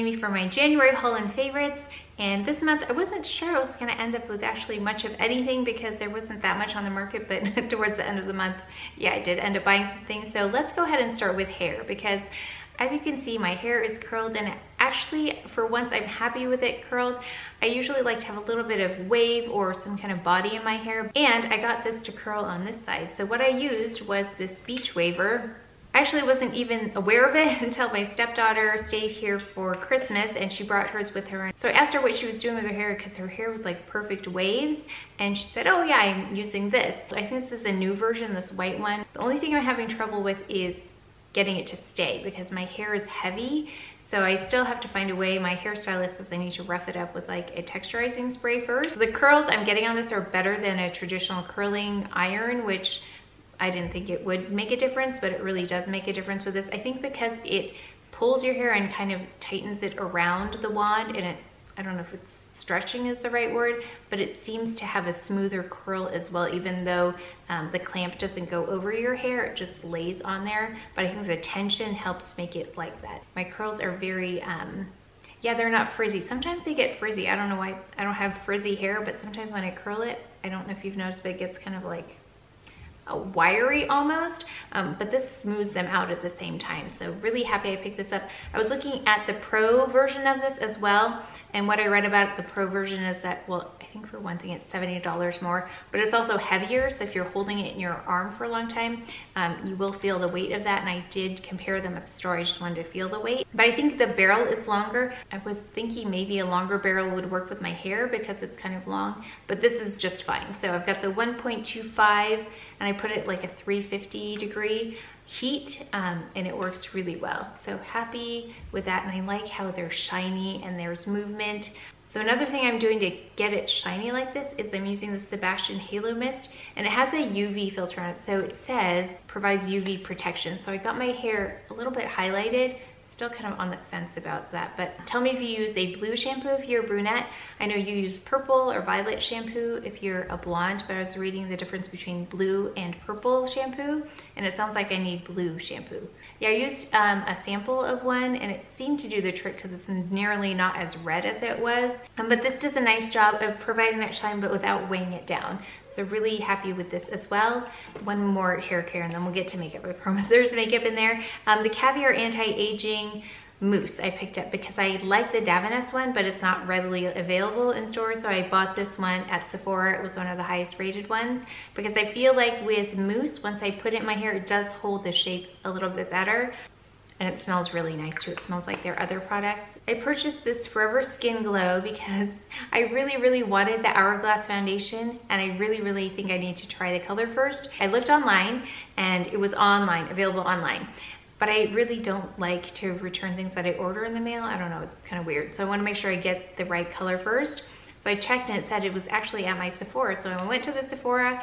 joining me for my January haul and favorites. And this month I wasn't sure I was going to end up with actually much of anything because there wasn't that much on the market, but towards the end of the month, yeah, I did end up buying some things. So let's go ahead and start with hair, because as you can see, my hair is curled, and actually for once I'm happy with it curled. I usually like to have a little bit of wave or some kind of body in my hair, and I got this to curl on this side. So what I used was this beach waver. I actually wasn't even aware of it until my stepdaughter stayed here for Christmas and she brought hers with her. So I asked her what she was doing with her hair because her hair was like perfect waves, and she said, oh yeah, I'm using this. I think this is a new version, this white one. The only thing I'm having trouble with is getting it to stay because my hair is heavy. So I still have to find a way. My hairstylist says I need to rough it up with like a texturizing spray first. So the curls I'm getting on this are better than a traditional curling iron, which I didn't think it would make a difference, but it really does make a difference with this. I think because it pulls your hair and kind of tightens it around the wand, and I don't know if it's stretching is the right word, but it seems to have a smoother curl as well, even though the clamp doesn't go over your hair, it just lays on there. But I think the tension helps make it like that. My curls are very, yeah, they're not frizzy. Sometimes they get frizzy. I don't know why. I don't have frizzy hair, but sometimes when I curl it, I don't know if you've noticed, but it gets kind of like wiry almost, but this smooths them out at the same time. So really happy I picked this up. I was looking at the pro version of this as well, and what I read about the pro version is that, well, I think for one thing it's $70 more, but it's also heavier, so if you're holding it in your arm for a long time, you will feel the weight of that. And I did compare them at the store. I just wanted to feel the weight, but I think the barrel is longer. I was thinking maybe a longer barrel would work with my hair because it's kind of long, but this is just fine. So I've got the 1.25, and I put it like a 350 degree heat, and it works really well. So happy with that, and I like how they're shiny and there's movement. So another thing I'm doing to get it shiny like this is I'm using the SEBASTIAN Halo Mist, and it has a UV filter on it. So it says provides UV protection. So I got my hair a little bit highlighted. Still kind of on the fence about that, but tell me if you use a blue shampoo if you're a brunette. I know you use purple or violet shampoo if you're a blonde, but I was reading the difference between blue and purple shampoo, and it sounds like I need blue shampoo. Yeah, I used a sample of one, and it seemed to do the trick because it's nearly not as red as it was, but this does a nice job of providing that shine but without weighing it down. So really happy with this as well. One more hair care and then we'll get to makeup. I promise there's makeup in there. The CAVIAR Anti-Aging Mousse I picked up because I like the Vanish one, but it's not readily available in stores. So I bought this one at Sephora. It was one of the highest rated ones because I feel like with mousse, once I put it in my hair, it does hold the shape a little bit better. And it smells really nice too. It smells like their other products. I purchased this Forever Skin Glow because I really wanted the Hourglass foundation, and I really think I need to try the color first. I looked online and it was available online. But I really don't like to return things that I order in the mail. I don't know, it's kind of weird. So I want to make sure I get the right color first. So I checked and it said it was actually at my Sephora. So when I went to the Sephora,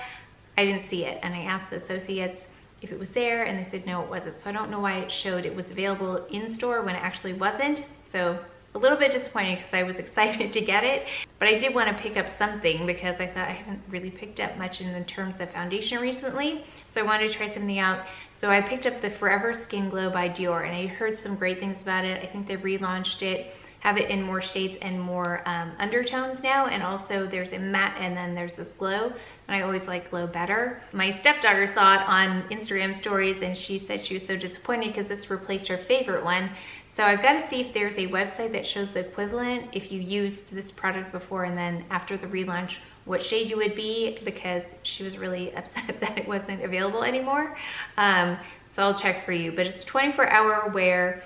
I didn't see it, and I asked the associates if it was there, and they said no, it wasn't. So I don't know why it showed it was available in store when it actually wasn't. So a little bit disappointing because I was excited to get it, but I did want to pick up something because I thought I haven't really picked up much in the terms of foundation recently. So I wanted to try something out. So I picked up the Forever Skin Glow by DIor, and I heard some great things about it. I think they relaunched it, have it in more shades and more undertones now, and also there's a matte and then there's this glow, and I always like glow better. My stepdaughter saw it on Instagram stories and she said she was so disappointed because this replaced her favorite one. So I've got to see if there's a website that shows the equivalent if you used this product before and then after the relaunch what shade you would be, because she was really upset that it wasn't available anymore. So I'll check for you, but it's 24-hour wear.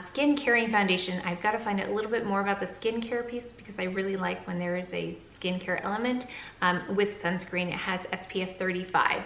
Skin caring foundation. I've got to find out a little bit more about the skincare piece because I really like when there is a skincare element. With sunscreen, it has SPF 35.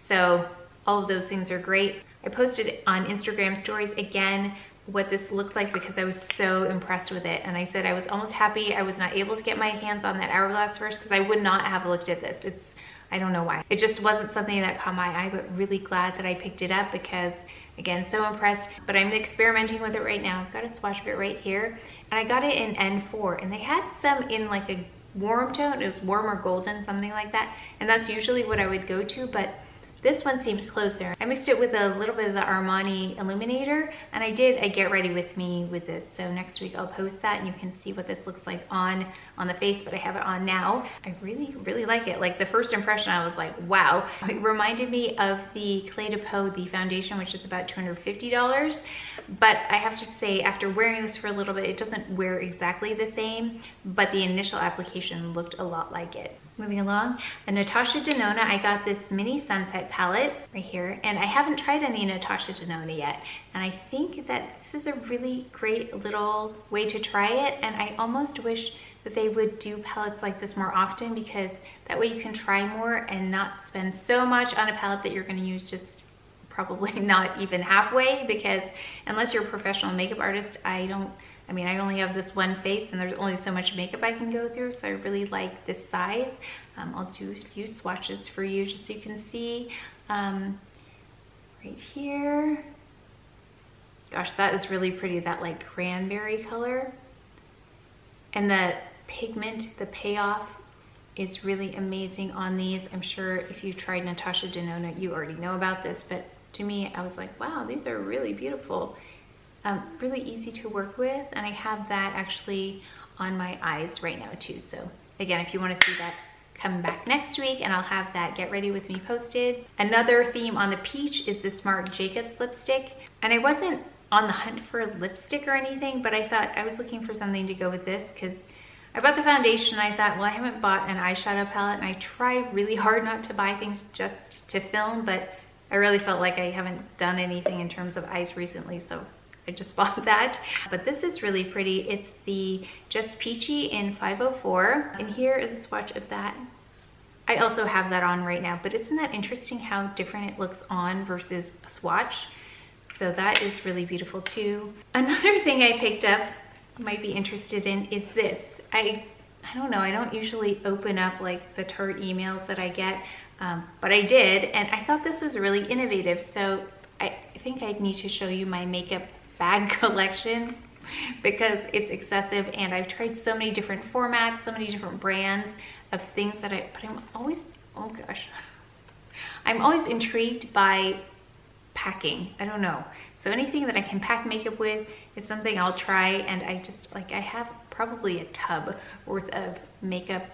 So all of those things are great. I posted on Instagram stories again what this looks like because I was so impressed with it, and I said I was almost happy I was not able to get my hands on that Hourglass first because I would not have looked at this. I don't know why. It just wasn't something that caught my eye, but really glad that I picked it up because, again, so impressed. But I'm experimenting with it right now. I've got a swatch of it right here, and I got it in N4, and they had some in like a warm tone. It was warm or golden, something like that, and that's usually what I would go to, but This one seemed closer. I mixed it with a little bit of the Armani Illuminator, and I did a get ready with me with this. So next week I'll post that and you can see what this looks like on the face, but I have it on now. I really, really like it. Like the first impression, I was like, wow. It reminded me of the Clé de Peau, the foundation, which is about $250. But I have to say, after wearing this for a little bit, it doesn't wear exactly the same, but the initial application looked a lot like it. Moving along, a Natasha Denona, I got this mini sunset palette right here, and I haven't tried any Natasha Denona yet, and I think that this is a really great little way to try it, and I almost wish that they would do palettes like this more often, because that way you can try more and not spend so much on a palette that you're going to use just probably not even halfway, because unless you're a professional makeup artist, I only have this one face and there's only so much makeup I can go through, so I really like this size. I'll do a few swatches for you just so you can see. Right here. Gosh, that is really pretty, that like cranberry color. And the pigment, the payoff is really amazing on these. I'm sure if you tried Natasha Denona, you already know about this, but to me, I was like, wow, these are really beautiful. Really easy to work with, and I have that actually on my eyes right now too. So again, if you want to see that, come back next week and I'll have that get ready with me posted. Another theme on the peach is this Marc Jacobs lipstick, and I wasn't on the hunt for lipstick or anything, but I thought I was looking for something to go with this because I bought the foundation and I thought, well, I haven't bought an eyeshadow palette, and I try really hard not to buy things just to film, but I really felt like I haven't done anything in terms of eyes recently, so I just bought that. But this is really pretty. It's the Just Peachy in 504. And here is a swatch of that. I also have that on right now, but isn't that interesting how different it looks on versus a swatch? So that is really beautiful too. Another thing I picked up, might be interested in, is this. I don't know, I don't usually open up like the Tarte emails that I get, but I did, and I thought this was really innovative. So I think I need to show you my makeup bag collection because it's excessive, and I've tried so many different formats, so many different brands of things that but I'm always, oh gosh, I'm always intrigued by packing. I don't know. So anything that I can pack makeup with is something I'll try, and I just like, I have probably a tub worth of makeup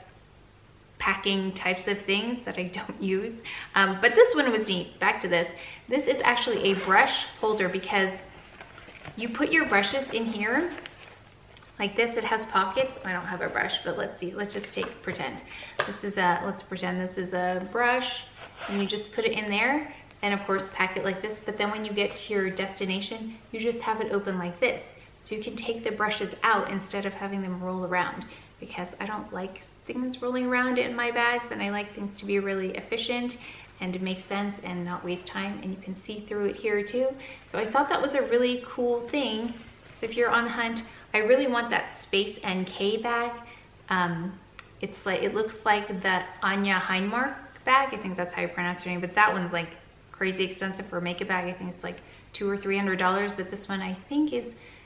packing types of things that I don't use. But this one was neat. Back to this. This is actually a brush holder, because you put your brushes in here like this. It has pockets. I don't have a brush, but let's see. Let's just pretend. Let's pretend this is a brush, and you just put it in there, and of course pack it like this. But then when you get to your destination, you just have it open like this. So you can take the brushes out instead of having them roll around, because I don't like things rolling around in my bags, and I like things to be really efficient and to make sense and not waste time, and you can see through it here too. So I thought that was a really cool thing. So if you're on the hunt, I really want that Space NK bag. It's like, it looks like the Anya Heinmark bag. I think that's how you pronounce her name, but that one's like crazy expensive for a makeup bag. I think it's like $200 or $300, but this one I think is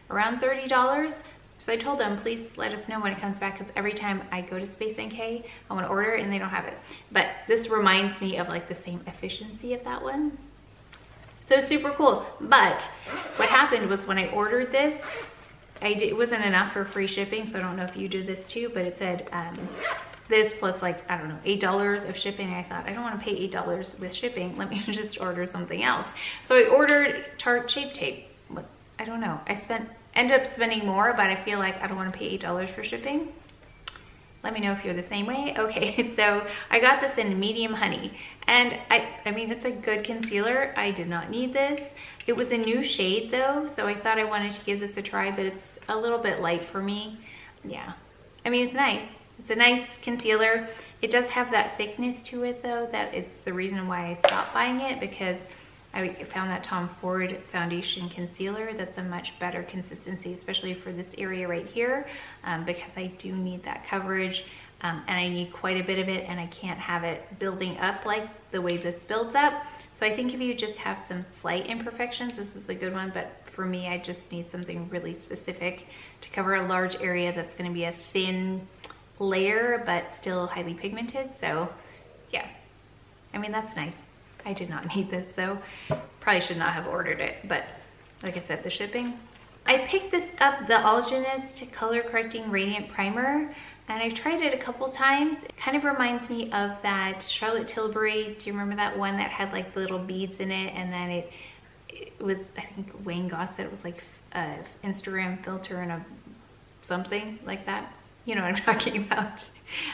around $30. So I told them, please let us know when it comes back, because every time I go to Space NK, I want to order it and they don't have it. But this reminds me of like the same efficiency of that one. So super cool. But what happened was when I ordered this, it wasn't enough for free shipping. So I don't know if you do this too, but it said this plus like, I don't know, $8 of shipping. And I thought, I don't want to pay $8 with shipping. Let me just order something else. So I ordered Tarte Shape Tape. I don't know. Ended up spending more, but I feel like I don't want to pay $8 for shipping. Let me know if you're the same way. Okay, so I got this in medium honey, and I mean, it's a good concealer. I did not need this. It was a new shade though, so I thought I wanted to give this a try, but it's a little bit light for me. Yeah, I mean, it's nice. It's a nice concealer. It does have that thickness to it though, that it's the reason why I stopped buying it, because I found that Tom Ford foundation concealer that's a much better consistency, especially for this area right here, because I do need that coverage, and I need quite a bit of it, and I can't have it building up like the way this builds up. So I think if you just have some slight imperfections, this is a good one, but for me, I just need something really specific to cover a large area that's going to be a thin layer, but still highly pigmented. So yeah, I mean, that's nice. I did not need this though. Probably should not have ordered it, but like I said, the shipping. I picked this up, the Algenist Color Correcting Radiant Primer, and I've tried it a couple times. It kind of reminds me of that Charlotte Tilbury. Do you remember that one that had like the little beads in it? And then it was, I think Wayne Goss said it was like a Instagram filter and a something like that. You know what I'm talking about.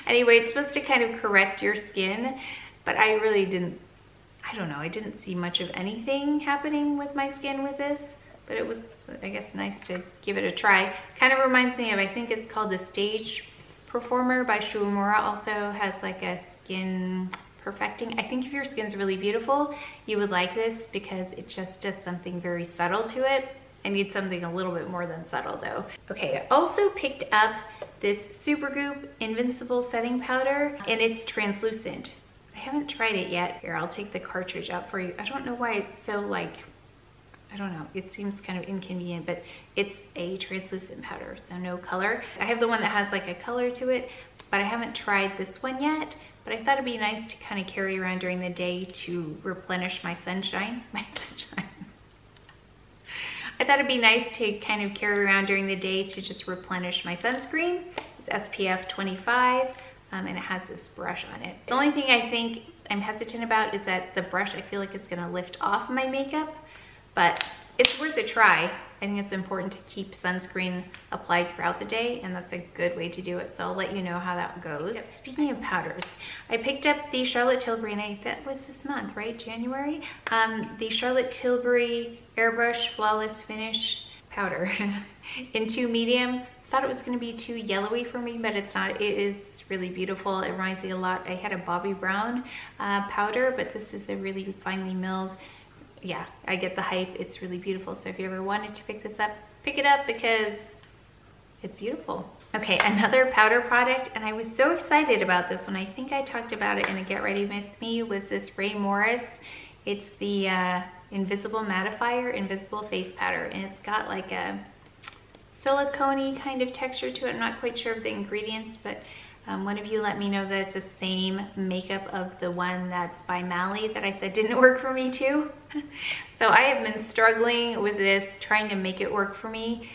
Anyway, it's supposed to kind of correct your skin, but I really didn't, I don't know, I didn't see much of anything happening with my skin with this, but it was, I guess, nice to give it a try. Kind of reminds me of, I think it's called the Stage Performer by Shuumura. Also has like a skin perfecting. I think if your skin's really beautiful, you would like this because it just does something very subtle to it. I need something a little bit more than subtle though. Okay, I also picked up this Supergoop Invincible Setting Powder, and it's translucent. I haven't tried it yet. Here, I'll take the cartridge out for you. I don't know why it's so like, I don't know, it seems kind of inconvenient, but it's a translucent powder, so no color. I have the one that has like a color to it, but I haven't tried this one yet. But I thought it'd be nice to kind of carry around during the day to replenish my sunshine. I thought it'd be nice to kind of carry around during the day to just replenish my sunscreen. It's SPF 25, and it has this brush on it. The only thing I think I'm hesitant about is that the brush, I feel like it's gonna lift off my makeup, but it's worth a try. I think it's important to keep sunscreen applied throughout the day, and that's a good way to do it. So I'll let you know how that goes. Speaking of powders, I picked up the Charlotte Tilbury, and that was this month, right? January? The Charlotte Tilbury Airbrush Flawless Finish Powder in 2 medium. Thought it was gonna be too yellowy for me, but it's not. It is really beautiful. It reminds me a lot. I had a Bobbi Brown powder, but this is a really finely milled. Yeah, I get the hype. It's really beautiful. So if you ever wanted to pick this up, pick it up because it's beautiful. Okay, another powder product, and I was so excited about this one. I think I talked about it in a Get Ready With Me, was this Ray Morris. It's the Invisible Mattifier, Invisible Face Powder, and it's got like a silicone-y kind of texture to it. I'm not quite sure of the ingredients, but one of you let me know that it's the same makeup of the one that's by Mally that I said didn't work for me too. So I have been struggling with this, trying to make it work for me.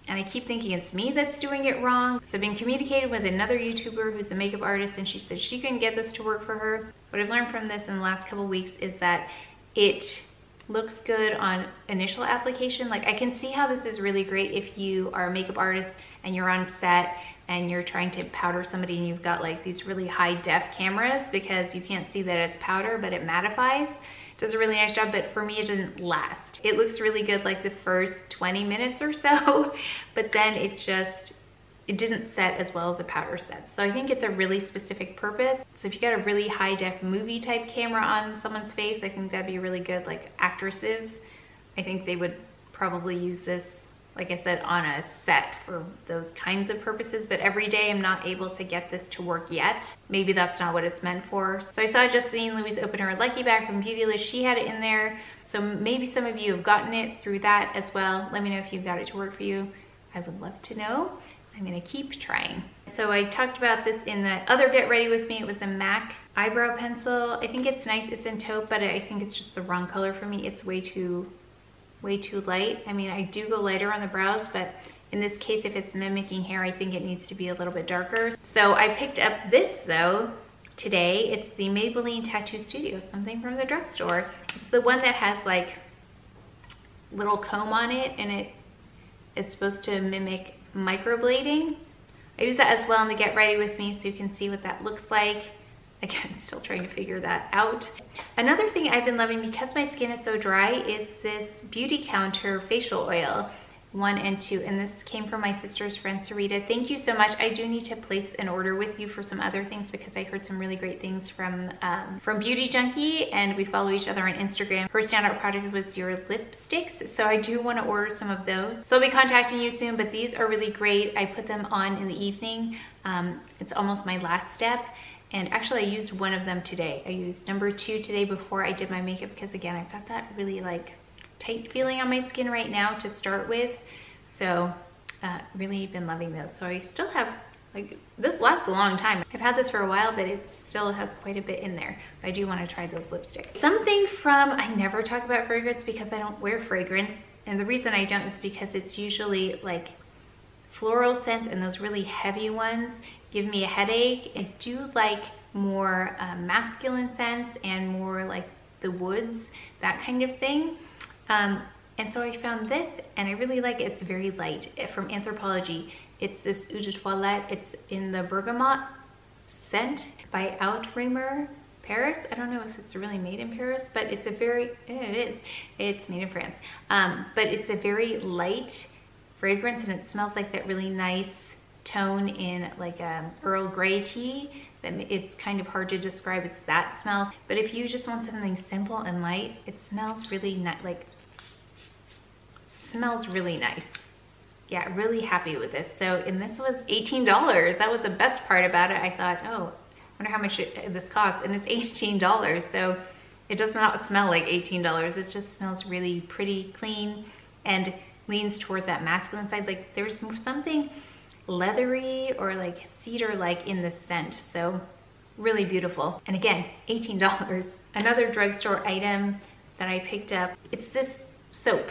And I keep thinking it's me that's doing it wrong. So I've been communicating with another YouTuber who's a makeup artist, and she said she couldn't get this to work for her. What I've learned from this in the last couple weeks is that it looks good on initial application. Like, I can see how this is really great if you are a makeup artist and you're on set and you're trying to powder somebody and you've got like these really high def cameras, because you can't see that it's powder, but it mattifies. It does a really nice job, but for me it didn't last. It looks really good like the first 20 minutes or so, but then it didn't set as well as the powder sets. So I think it's a really specific purpose. So if you got a really high def movie type camera on someone's face, I think that'd be really good. Like actresses, I think they would probably use this, like I said, on a set for those kinds of purposes. But every day I'm not able to get this to work yet. Maybe that's not what it's meant for. So I saw Justine Louise open her Lucky bag from Beautylist. She had it in there. So maybe some of you have gotten it through that as well. Let me know if you've got it to work for you. I would love to know. I'm gonna keep trying. So I talked about this in the other Get Ready With Me. It was a MAC eyebrow pencil. I think it's nice. It's in taupe, but I think it's just the wrong color for me. It's way too light. I mean, I do go lighter on the brows, but in this case, if it's mimicking hair, I think it needs to be a little bit darker. So I picked up this though today. It's the Maybelline Tattoo Studio, something from the drugstore. It's the one that has like little comb on it, and it's supposed to mimic microblading. I use that as well in the Get Ready With Me, so you can see what that looks like. Again, still trying to figure that out. Another thing I've been loving, because my skin is so dry, is this Beautycounter facial oil 1 and 2, and this came from my sister's friend Sarita. Thank you so much. I do need to place an order with you for some other things, because I heard some really great things from Beauty Junkie, and we follow each other on Instagram. Her standout product was your lipsticks, so I do want to order some of those. So I'll be contacting you soon, but these are really great. I put them on in the evening. It's almost my last step. And actually I used one of them today. I used number 2 today before I did my makeup, because again, I've got that really like tight feeling on my skin right now to start with. So really been loving those. So I still have Like, this lasts a long time. I've had this for a while, but it still has quite a bit in there. I do want to try those lipsticks. Something from, I never talk about fragrance because I don't wear fragrance. And the reason I don't is because it's usually like floral scents, and those really heavy ones give me a headache. I do like more masculine scents and more like the woods, that kind of thing. And so I found this and I really like it. It's very light, from Anthropologie. It's this Eau de Toilette. It's in the bergamot scent by Outremer Paris. I don't know if it's really made in Paris, but it's a very, it is. It's made in France. But it's a very light fragrance, and it smells like that really nice tone in like Earl Grey tea. That it's kind of hard to describe. It's that smell. But if you just want something simple and light, it smells really nice. Like, smells really nice. Yeah, really happy with this. So, and this was $18. That was the best part about it. I thought, oh, I wonder how much this costs, and it's $18. So it does not smell like $18. It just smells really pretty, clean, and leans towards that masculine side. Like, there's something leathery or like cedar-like in the scent. So really beautiful. And again, $18. Another drugstore item that I picked up, it's this soap.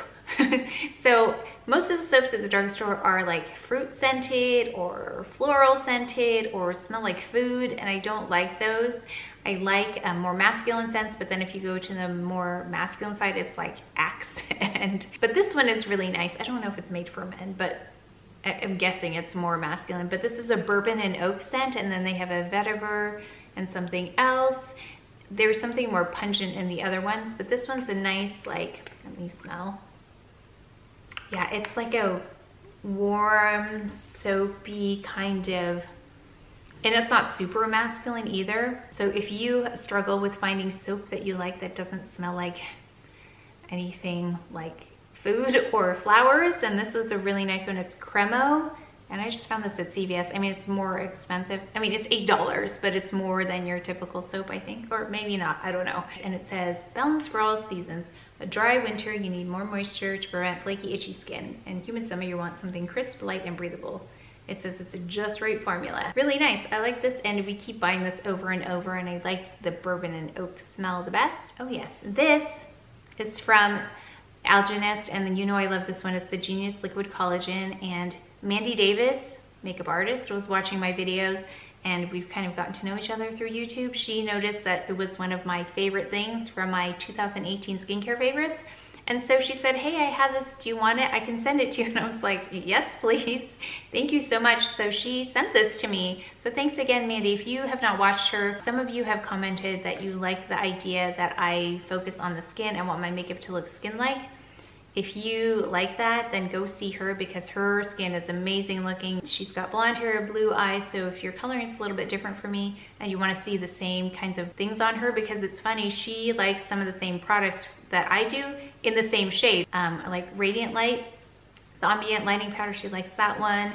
So most of the soaps at the drugstore are like fruit scented or floral scented or smell like food, and I don't like those. I like more masculine scents, but then if you go to the more masculine side, it's like Axe. But this one is really nice. I don't know if it's made for men, but I'm guessing it's more masculine. But this is a bourbon and oak scent, and then they have a vetiver and something else. There's something more pungent in the other ones, but this one's a nice, like, let me smell. Yeah, it's like a warm, soapy kind of, and it's not super masculine either. So if you struggle with finding soap that you like that doesn't smell like anything like food or flowers, then this was a really nice one. It's CRÈME, and I just found this at CVS. I mean, it's more expensive. I mean, it's $8, but it's more than your typical soap, I think, or maybe not, I don't know. And it says, balanced for all seasons. A dry winter, you need more moisture to prevent flaky, itchy skin. And humid summer, you want something crisp, light, and breathable. It says it's a just right formula. Really nice. I like this, and we keep buying this over and over, and I like the bourbon and oak smell the best. Oh yes, this is from Algenist, and then you know I love this one. It's the Genius Liquid Collagen, and Mandy Davis, makeup artist, was watching my videos, and we've kind of gotten to know each other through YouTube. She noticed that it was one of my favorite things from my 2018 skincare favorites. And so she said, hey, I have this, do you want it? I can send it to you. And I was like, yes, please. Thank you so much. So she sent this to me. So thanks again, Mandy. If you have not watched her, some of you have commented that you like the idea that I focus on the skin and want my makeup to look skin-like. If you like that, then go see her, because her skin is amazing looking. She's got blonde hair, blue eyes, so if your coloring is a little bit different from me and you want to see the same kinds of things on her, because it's funny, she likes some of the same products that I do in the same shade. Like Radiant Light, the ambient lighting powder, she likes that one.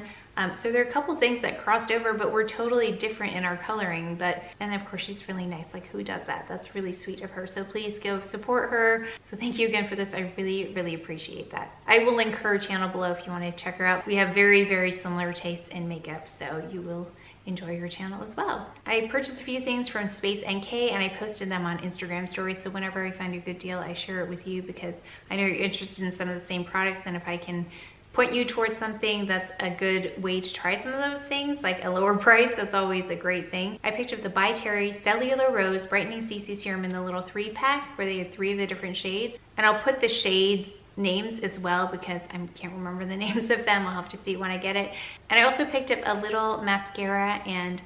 So there are a couple things that crossed over, but we're totally different in our coloring. And of course, she's really nice. Like, who does that? That's really sweet of her. So please go support her. So thank you again for this. I really, really appreciate that. I will link her channel below if you want to check her out. We have very, very similar tastes in makeup, so you will enjoy her channel as well. I purchased a few things from Space NK, and I posted them on Instagram stories. So whenever I find a good deal, I share it with you, because I know you're interested in some of the same products, and if I can point you towards something that's a good way to try some of those things, like a lower price, that's always a great thing. I picked up the By Terry Cellular Rose Brightening CC Serum in the little 3-pack, where they had 3 of the different shades. And I'll put the shade names as well, because I can't remember the names of them. I'll have to see when I get it. And I also picked up a little mascara and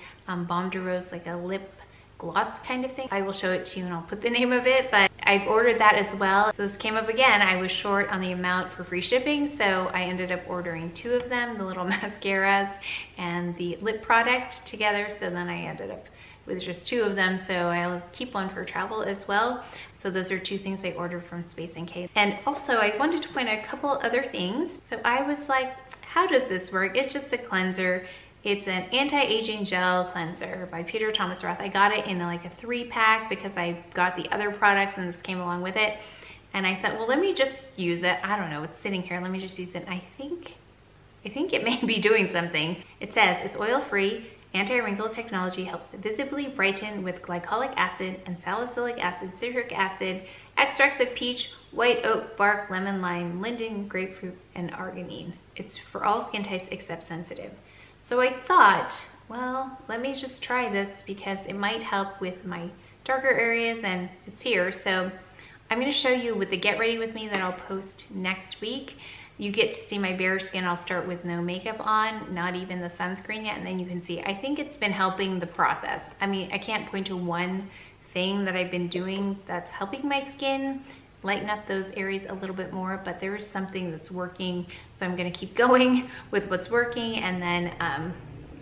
Baume de Rose, like a lip gloss kind of thing. I will show it to you and I'll put the name of it, but I've ordered that as well. So this came up again. I was short on the amount for free shipping, so I ended up ordering 2 of them, the little mascaras and the lip product together. So then I ended up with just 2 of them, so I'll keep one for travel as well. So those are 2 things I ordered from Space NK. And also I wanted to point out a couple other things. So I was like, how does this work? It's just a cleanser. It's an anti-aging gel cleanser by Peter Thomas Roth. I got it in like a 3-pack because I got the other products and this came along with it. And I thought, well, let me just use it. I don't know, it's sitting here. Let me just use it. I think I think it may be doing something. It says it's oil-free, anti-wrinkle technology, helps visibly brighten with glycolic acid and salicylic acid, citric acid, extracts of peach, white oak bark, lemon, lime, linden, grapefruit, and arginine. It's for all skin types except sensitive. So I thought, well, let me just try this because it might help with my darker areas, and it's here. So I'm going to show you with the get ready with me that I'll post next week. You get to see my bare skin. I'll start with no makeup on, not even the sunscreen yet, and then you can see. I think it's been helping the process. I mean, I can't point to one thing that I've been doing that's helping my skin lighten up those areas a little bit more, but there is something that's working. So I'm going to keep going with what's working, and then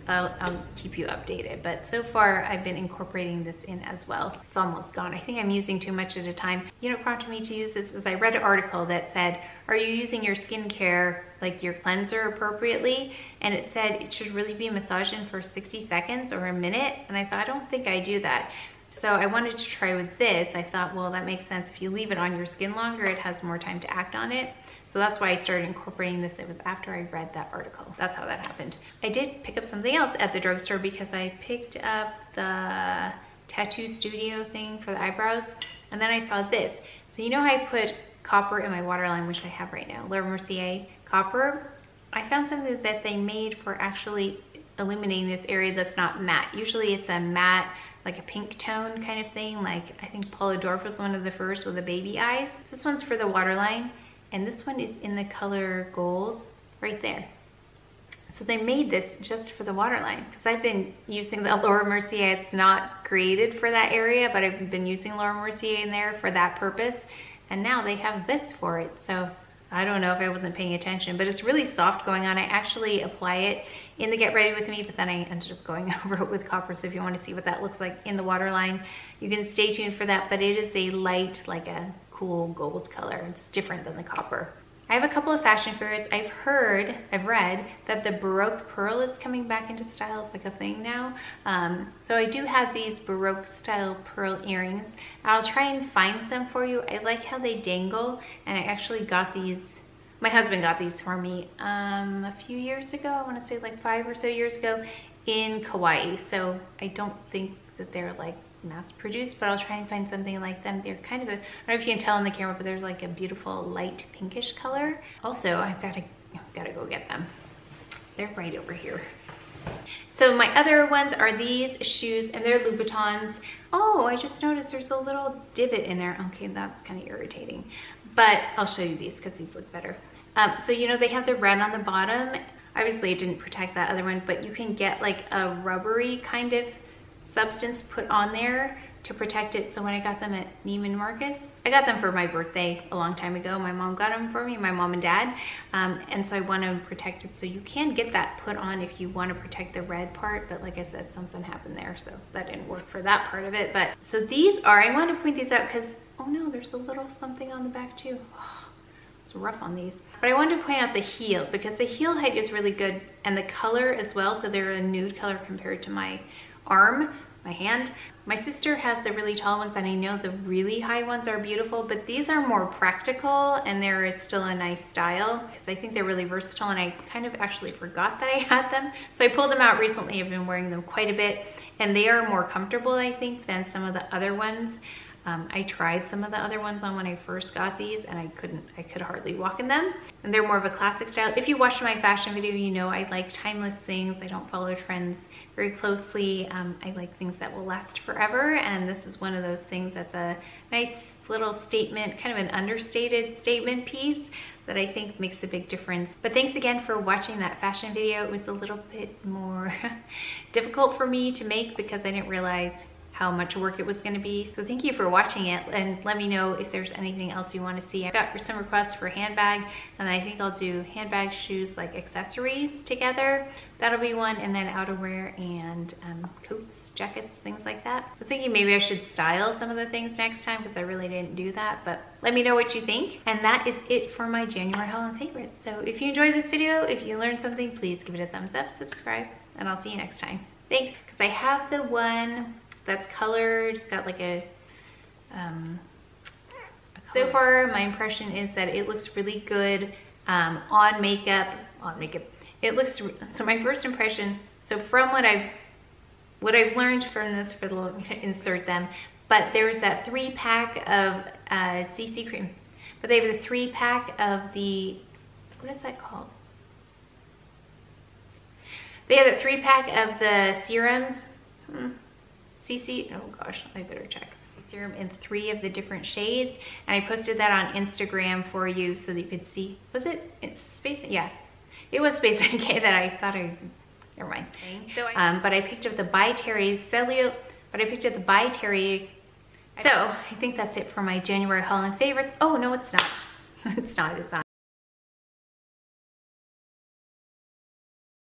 I'll keep you updated. But so far I've been incorporating this in as well. It's almost gone. I think I'm using too much at a time. You know what prompted me to use this is I read an article that said, are you using your skincare, like your cleanser, appropriately? And it said it should really be massaging for 60 seconds or a minute. And I thought, I don't think I do that. So I wanted to try with this. I thought, well, that makes sense. If you leave it on your skin longer, it has more time to act on it. So that's why I started incorporating this. It was after I read that article. That's how that happened. I did pick up something else at the drugstore because I picked up the TATTOOSTUDIO thing for the eyebrows. And then I saw this. So you know how I put copper in my waterline, which I have right now, Laura Mercier copper. I found something that they made for actually illuminating this area that's not matte. Usually it's a matte, like a pink tone kind of thing. Like I think Paula Dorf was one of the first with the baby eyes. This one's for the waterline. And this one is in the color gold right there. So they made this just for the waterline because I've been using the Laura Mercier. It's not created for that area, but I've been using Laura Mercier in there for that purpose. And now they have this for it. So I don't know if I wasn't paying attention, but it's really soft going on. I actually apply it in the Get Ready With Me, but then I ended up going over it with copper. So if you want to see what that looks like in the waterline, you can stay tuned for that. But it is a light, like a cool gold color. It's different than the copper. I have a couple of fashion favorites. I've read that the Baroque pearl is coming back into style. It's like a thing now. So I do have these Baroque style pearl earrings. I'll try and find some for you. I like how they dangle, and I actually got these, my husband got these for me a few years ago. I want to say like 5 or so years ago in Kauai. So I don't think that they're like mass produced, but I'll try and find something like them. They're kind of a, I don't know if you can tell in the camera, but there's like a beautiful light pinkish color. Also, I've got to go get them. They're right over here. So my other ones are these shoes, and they're Louboutins. Oh, I just noticed there's a little divot in there. Okay, that's kind of irritating, but I'll show you these because these look better. So you know they have the red on the bottom. Obviously it didn't protect that other one, but you can get like a rubbery kind of substance put on there to protect it. So when I got them at Neiman Marcus, I got them for my birthday a long time ago. My mom got them for me, my mom and dad. And so I want to protect it. So you can get that put on if you want to protect the red part. But like I said, something happened there. So that didn't work for that part of it. But so these are, I want to point these out because, oh no, there's a little something on the back too. Oh, it's rough on these. But I wanted to point out the heel because the heel height is really good and the color as well. So they're a nude color compared to my arm, my hand. My sister has the really tall ones, and I know the really high ones are beautiful, but these are more practical and they're still a nice style because I think they're really versatile, and I kind of actually forgot that I had them. So I pulled them out recently. I've been wearing them quite a bit, and they are more comfortable, I think, than some of the other ones. I tried some of the other ones on when I first got these, and I could hardly walk in them. And they're more of a classic style. If you watched my fashion video, you know I like timeless things. I don't follow trends very closely. I like things that will last forever, and this is one of those things that's a nice little statement, kind of an understated statement piece that I think makes a big difference. But thanks again for watching that fashion video. It was a little bit more difficult for me to make because I didn't realize how much work it was going to be. So thank you for watching it, and let me know if there's anything else you want to see. I've got some requests for handbag, and I think I'll do handbag, shoes, like accessories together. That'll be one, and then outerwear and coats, jackets, things like that. I was thinking maybe I should style some of the things next time because I really didn't do that, but let me know what you think. And that is it for my January haul and favorites. So if you enjoyed this video, if you learned something, please give it a thumbs up, subscribe, and I'll see you next time. Thanks, because I have the one that's colored. It's got like a so far my impression is that it looks really good on makeup, it looks, so my first impression, so from what I've learned from this, for the, let me insert them, but there's that 3-pack of CC cream, but they have the 3-pack of the, what is that called? They have the 3-pack of the serums, CC, oh gosh, I better check. Serum in 3 of the different shades, and I posted that on Instagram for you so that you could see. Was it? It's Space, yeah. It was Space NK that I thought never mind. So but I picked up the By Terry Cellulose, so I think that's it for my January haul and favorites. Oh no, it's not. It's not.